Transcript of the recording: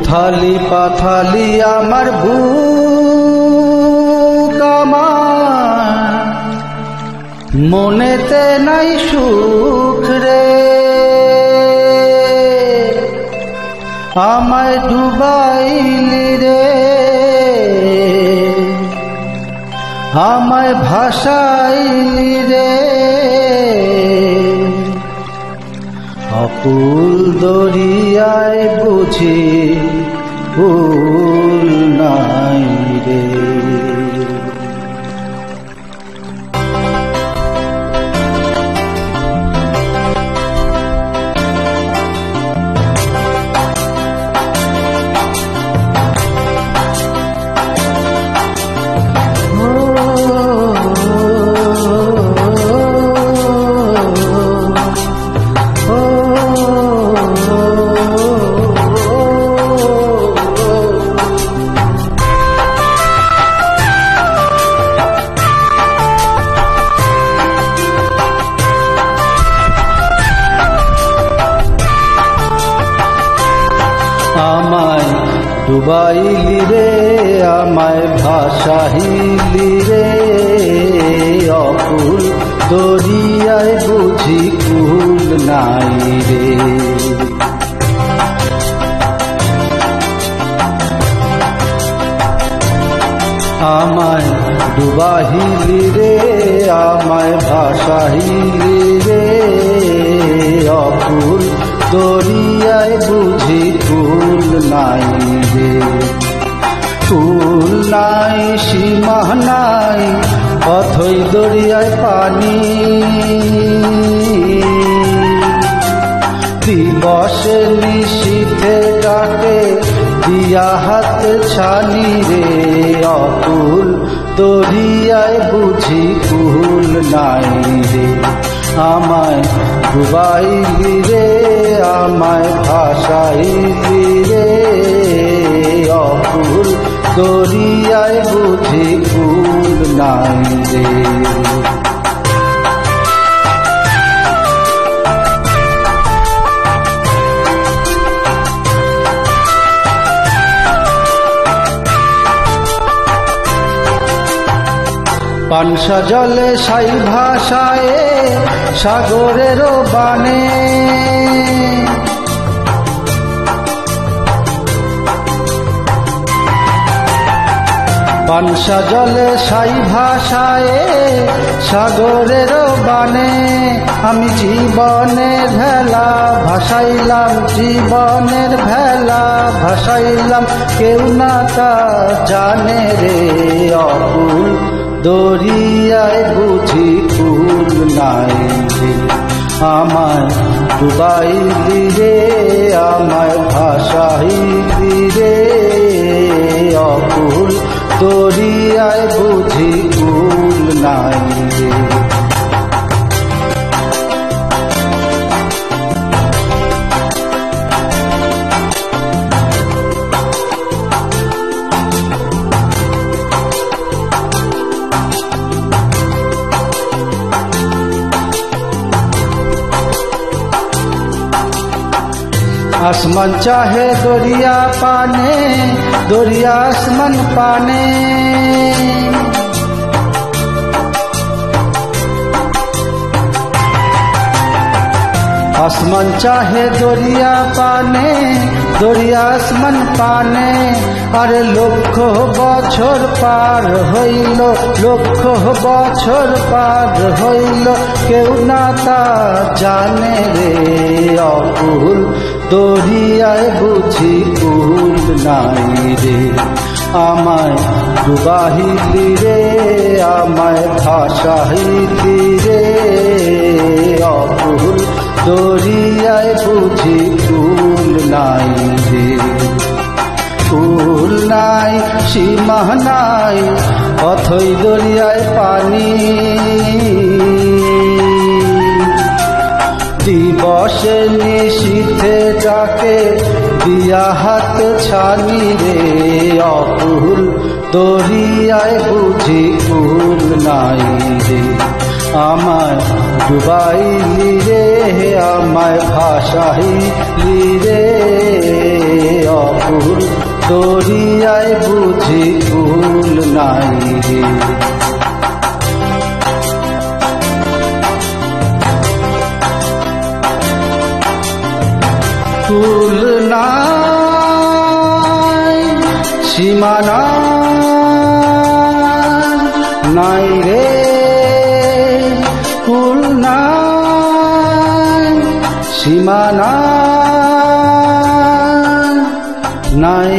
উথালি পাথালি আমার বুক, আমার মনেতে নাই সুখ রে। আমায় ডুবাইলি রে, আমায় ভাসাইলি রে, অকুল দরিয়ায় বুঝি কুল নাই রে। আমায় ডুবাইলি রে, আমায় ভাসাইলি রে, অকুল দরিয়ায় বুঝি কুল নাই রে। আমায় ডুবাইলি রে, আমায় ভাসাইলি রে, অকুল দরিয়ায় বুঝি কুল নাই রে। কুল নাই, সীমা নাই, অথই দরিয়ায় পানি। দিবসে নিশীথে ডাকে দিয়া হাত ছানি রে, অকুল দরিয়ায় বুঝি কুল নাই রে। আমায় ডুবাইলি রে, আমায় ভাসাইলি রে, অকুল দরিয়ায় বুঝি কুল নাই রে। পানসা জলে সাই ভাষায় সাগরেরও বানে, পানসা জলে সাই ভাষায় সাগরেরও বানে। আমি জীবনের ভেলা ভাসাইলাম, জীবনের ভেলা ভাসাইলাম, কেউ না তা জানে রে, অকুল দরিয়ায় বুঝি কুল নাই রে। আমায় ডুবাইলি রে, আমায় ভাসাইলি রে, অকুল দরিয়ায় বুঝি কুল নাই রে। आसमान चाहे दरिया पाने, दरिया आसमान पाने। आसमान चाहे दरिया पाने, दरिया आसमान पाने। अरे लक्ष बछर पार हইল, लक्ष बछर पार हইল, केउ ना ता जाने रे, अकुल दरियाয় বুঝি কুল নাই রে। আমায় ডুবাইলি রে, আমায় ভাসাইলি রে, অকুল দরিয়ায় বুঝি কুল নাই রে। কুল নাই, সীমা নাই, অথই দরিয়ায় পানি। দিবসে নিশীথে ডাকে দিয়া হাত ছানি রে, অকুল দরিয়ায় বুঝি কুল নাই রে। আমায় ডুবাইলি রে, আমায় ভাসাইলি রে, অকুল দরিয়ায় বুঝি কুল নাই রে। কুল নাই সীমানা নাই রে, কুল নাই সীমানা নাই